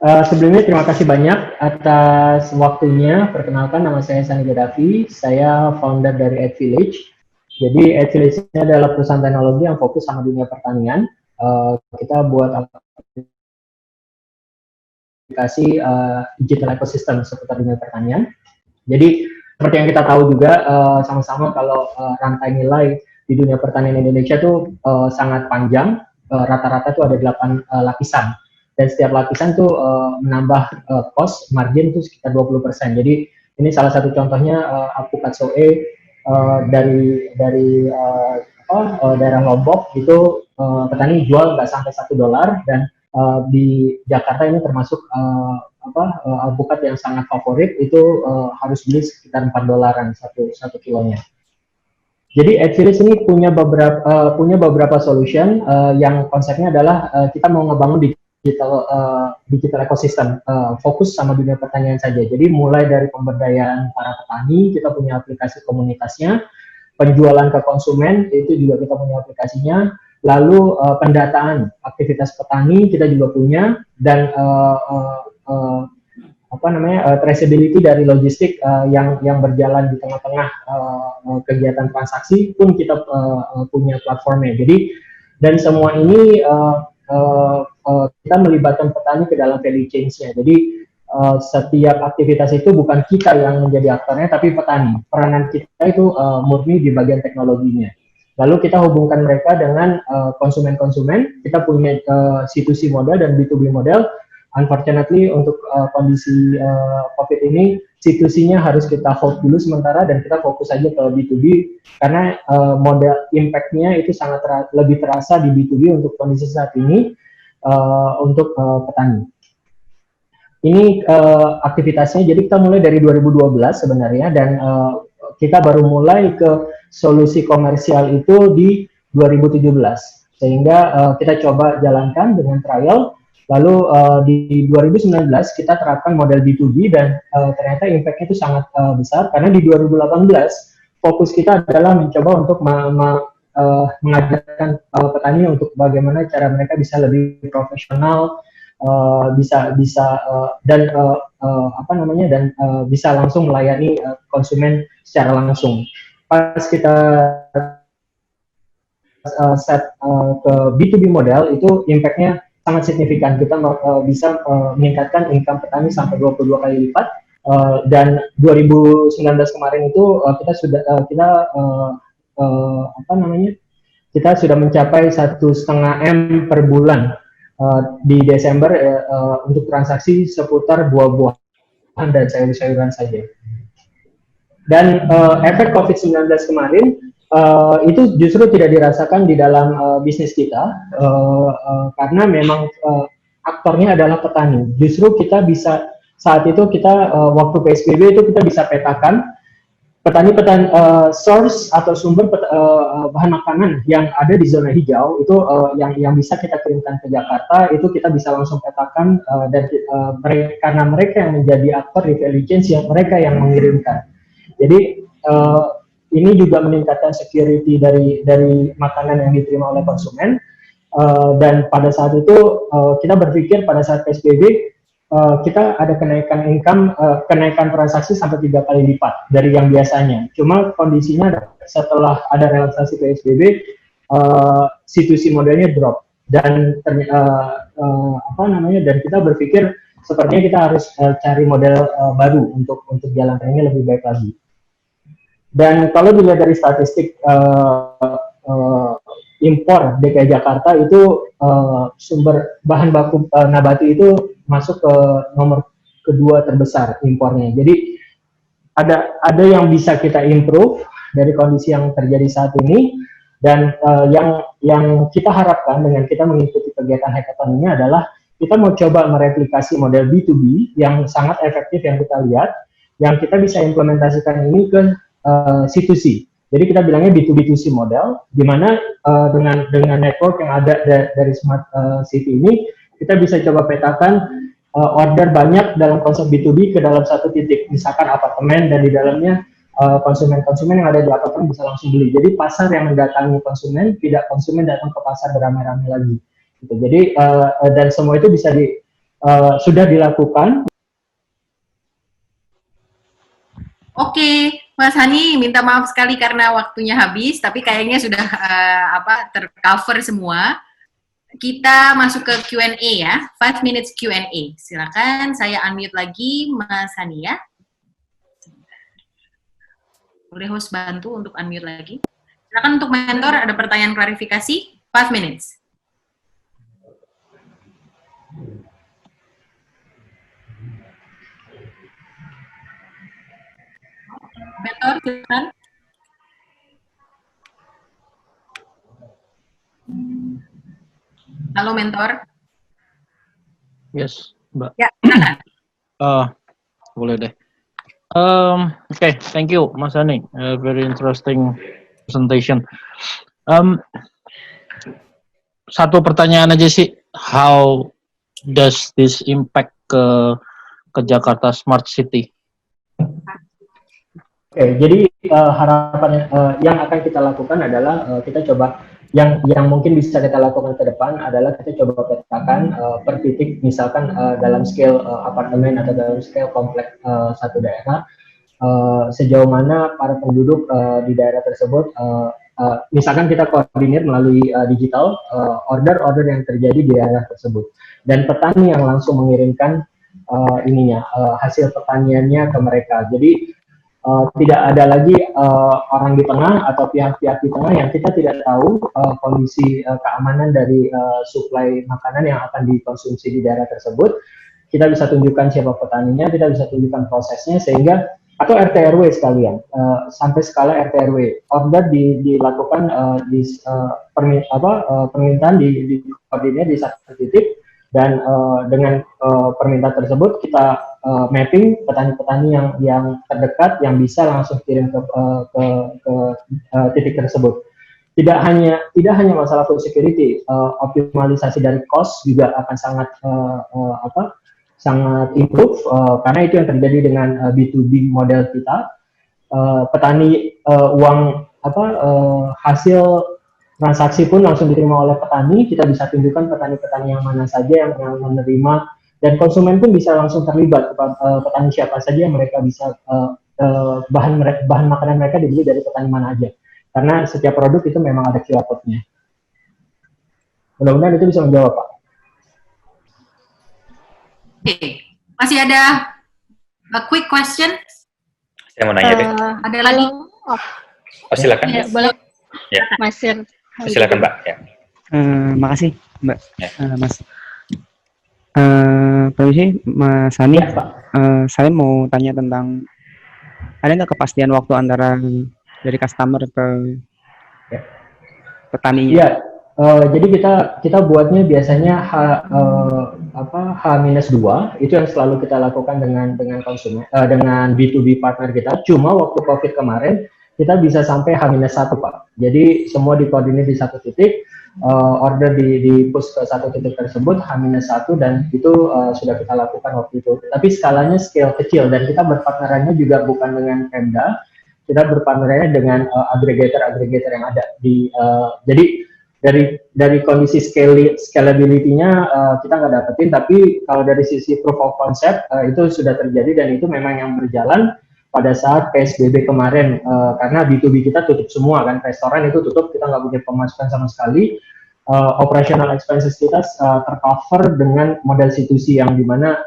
Sebelumnya terima kasih banyak atas waktunya. Perkenalkan, nama saya Sani Gaddafi. Saya founder dari AdVillage. Jadi AdVillage ini adalah perusahaan teknologi yang fokus sama dunia pertanian. Kita buat aplikasi digital ecosystem seputar dunia pertanian. Jadi seperti yang kita tahu juga sama-sama kalau rantai nilai di dunia pertanian Indonesia tuh sangat panjang. Rata-rata tuh ada 8 lapisan. Dan setiap lapisan tuh menambah cost margin tuh sekitar 20%. Jadi ini salah satu contohnya alpukat soe dari daerah Lombok itu petani jual nggak sampai $1 dan di Jakarta ini termasuk alpukat yang sangat favorit itu harus beli sekitar $4 satu kilonya. Jadi AdVillage ini punya beberapa solution yang konsepnya adalah kita mau ngebangun digital ecosystem, fokus sama dunia pertanian saja. Jadi mulai dari pemberdayaan para petani, kita punya aplikasi komunitasnya, penjualan ke konsumen itu juga kita punya aplikasinya, lalu pendataan aktivitas petani kita juga punya, dan traceability dari logistik yang berjalan di tengah-tengah kegiatan transaksi pun kita punya platformnya. Jadi dan semua ini kita melibatkan petani ke dalam value chain-nya. Jadi setiap aktivitas itu bukan kita yang menjadi aktornya, tapi petani. Peranan kita itu murni di bagian teknologinya. Lalu kita hubungkan mereka dengan konsumen-konsumen. Kita punya C2C model dan B2B model. Unfortunately untuk kondisi COVID ini, C2C-nya harus kita hold dulu sementara dan kita fokus aja ke B2B karena model impact-nya itu sangat lebih terasa di B2B untuk kondisi saat ini untuk petani. Ini aktivitasnya, jadi kita mulai dari 2012 sebenarnya dan kita baru mulai ke solusi komersial itu di 2017 sehingga kita coba jalankan dengan trial. Lalu di 2019 kita terapkan model B2B dan ternyata impact-nya itu sangat besar karena di 2018 fokus kita adalah mencoba untuk mengajarkan petani untuk bagaimana cara mereka bisa lebih profesional, bisa langsung melayani konsumen secara langsung. Pas kita set ke B2B model itu impact-nya sangat signifikan. Kita bisa meningkatkan income petani sampai 22 kali lipat. Dan 2019 kemarin itu kita sudah mencapai 1,5 M per bulan di Desember untuk transaksi seputar buah-buahan dan sayur-sayuran saja. Dan efek COVID-19 kemarin itu justru tidak dirasakan di dalam bisnis kita karena memang aktornya adalah petani. Justru kita bisa saat itu waktu PSBB itu kita bisa petakan petani-petani source atau sumber bahan makanan yang ada di zona hijau itu yang bisa kita kirimkan ke Jakarta itu kita bisa langsung petakan dan karena mereka yang menjadi aktor di value chain yang mereka yang mengirimkan. Jadi ini juga meningkatkan security dari makanan yang diterima oleh konsumen dan pada saat itu kita berpikir pada saat PSBB kita ada kenaikan income, kenaikan transaksi sampai 3 kali lipat dari yang biasanya. Cuma kondisinya setelah ada relaksasi PSBB C2C modelnya drop dan dan kita berpikir sepertinya kita harus cari model baru untuk jalan ini lebih baik lagi. Dan kalau dilihat dari statistik impor DKI Jakarta itu sumber bahan baku nabati itu masuk ke nomor kedua terbesar impornya. Jadi ada yang bisa kita improve dari kondisi yang terjadi saat ini dan yang kita harapkan dengan kita mengikuti kegiatan hackathon ini adalah kita mau coba mereplikasi model B2B yang sangat efektif yang kita lihat, yang kita bisa implementasikan ini ke C2C. Jadi kita bilangnya B2B2C model, di mana dengan network yang ada dari Smart City ini, kita bisa coba petakan order banyak dalam konsep B2B ke dalam satu titik, misalkan apartemen dan di dalamnya konsumen-konsumen yang ada di apartemen bisa langsung beli. Jadi pasar yang mendatangi konsumen, tidak konsumen datang ke pasar beramai-ramai lagi. Gitu. Jadi dan semua itu bisa sudah dilakukan. Oke, Mas Hani, minta maaf sekali karena waktunya habis, tapi kayaknya sudah tercover semua. Kita masuk ke Q&A ya, 5 minutes Q&A. Silakan, saya unmute lagi Mas Hani ya. Boleh host bantu untuk unmute lagi. Silakan untuk mentor, ada pertanyaan klarifikasi, 5 minutes. Mentor, silakan. Halo, mentor. Yes, Mbak. Ya, silakan. Boleh deh. Okay, thank you, Mas Hani. Very interesting presentation. Satu pertanyaan aja sih, how does this impact ke Jakarta Smart City? Oke, jadi harapan yang akan kita lakukan adalah kita coba yang mungkin bisa kita lakukan ke depan adalah kita coba petakan per titik, misalkan dalam scale apartemen atau dalam scale kompleks satu daerah, sejauh mana para penduduk di daerah tersebut, misalkan kita koordinir melalui digital order-order yang terjadi di daerah tersebut, dan petani yang langsung mengirimkan hasil pertaniannya ke mereka. Jadi tidak ada lagi orang di tengah atau pihak-pihak di tengah yang kita tidak tahu kondisi keamanan dari suplai makanan yang akan dikonsumsi di daerah tersebut. Kita bisa tunjukkan siapa petaninya, kita bisa tunjukkan prosesnya, sehingga atau RT RW sekalian, sampai skala RT RW order dilakukan permintaan di koordinir di satu titik, dan dengan permintaan tersebut kita mapping petani-petani yang terdekat yang bisa langsung kirim ke titik tersebut. Tidak hanya masalah food security, optimalisasi dari cost juga akan sangat improve, karena itu yang terjadi dengan B2B model kita. Petani hasil transaksi pun langsung diterima oleh petani, kita bisa tunjukkan petani-petani yang mana saja yang menerima, dan konsumen pun bisa langsung terlibat, petani siapa saja yang mereka bisa bahan makanan mereka dibeli dari petani mana aja, karena setiap produk itu memang ada QR code-nya. Mudah-mudahan itu bisa menjawab, Pak. Oke, masih ada quick question? Saya mau nanya deh. Ada lagi? Oh, silakan. Ya, boleh. Ya. Mas Fir. Silakan, Mbak. Ya. Makasih, Mbak. Ya. Mas. Permisi, Mas Hani. Ya, Pak. Saya mau tanya tentang, ada nggak kepastian waktu antara dari customer ke petani? Iya. Jadi kita buatnya biasanya H-2, itu yang selalu kita lakukan dengan konsumen, dengan B2B partner kita. Cuma waktu COVID kemarin kita bisa sampai H-1, Pak. Jadi semua dikoordinir di satu titik, order di push ke satu titik tersebut H-1, dan itu sudah kita lakukan waktu itu. Tapi skalanya scale kecil, dan kita berpartnerannya juga bukan dengan Pemda, kita berpartnerannya dengan agregator yang ada di. Jadi dari kondisi scalability-nya kita nggak dapetin, tapi kalau dari sisi proof of concept itu sudah terjadi, dan itu memang yang berjalan pada saat PSBB kemarin, karena B2B kita tutup semua kan, restoran itu tutup, kita nggak punya pemasukan sama sekali, operational expenses kita tercover dengan model C2C yang dimana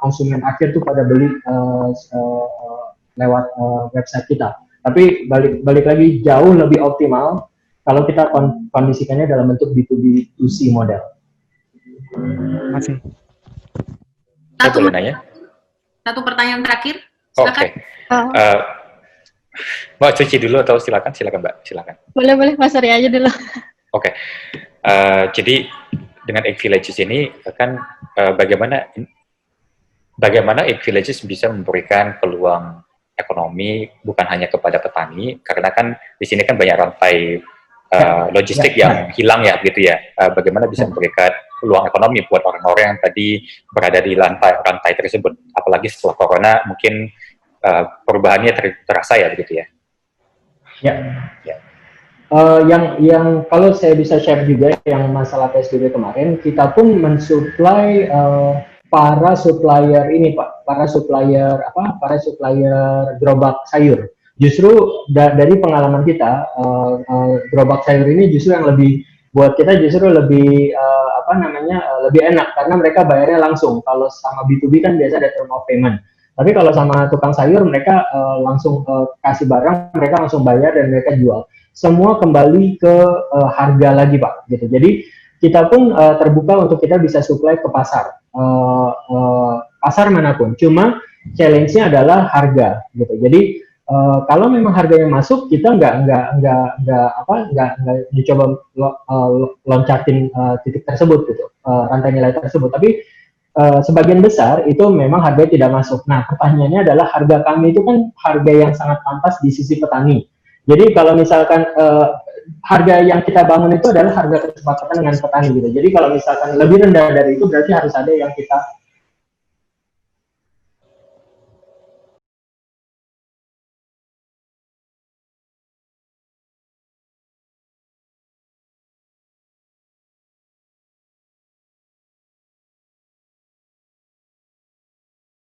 konsumen akhir tuh pada beli lewat website kita. Tapi balik lagi jauh lebih optimal kalau kita kondisikannya dalam bentuk B2B2C model. Masih. Satu pertanyaan terakhir. Oke. Mbak Cuci dulu atau silakan Mbak, silakan. Boleh Mas Arya aja dulu. Oke. Jadi dengan Egg Villages ini kan bagaimana Egg Villages bisa memberikan peluang ekonomi bukan hanya kepada petani, karena kan di sini kan banyak rantai logistik yang hilang ya, gitu ya. Bagaimana bisa memberikan peluang ekonomi buat orang-orang yang tadi berada di rantai tersebut, apalagi setelah corona mungkin perubahannya terasa ya, begitu ya. Ya. Yang kalau saya bisa share juga yang masalah PSBB kemarin, kita pun mensuplai para supplier ini Pak, para supplier gerobak sayur. Justru dari pengalaman kita, gerobak sayur ini justru yang lebih buat kita justru lebih lebih enak karena mereka bayarnya langsung. Kalau sama B2B kan biasa ada term of payment. Tapi kalau sama tukang sayur mereka langsung kasih barang, mereka langsung bayar dan mereka jual. Semua kembali ke harga lagi Pak gitu. Jadi kita pun terbuka untuk kita bisa supply ke pasar pasar manapun. Cuma challenge-nya adalah harga gitu. Jadi kalau memang harganya masuk, kita nggak dicoba loncatin titik tersebut gitu, rantai nilai tersebut. Tapi sebagian besar itu memang harganya tidak masuk. Nah pertanyaannya adalah harga kami itu kan harga yang sangat pantas di sisi petani. Jadi kalau misalkan harga yang kita bangun itu adalah harga kesepakatan dengan petani gitu. Jadi kalau misalkan lebih rendah dari itu berarti harus ada yang kita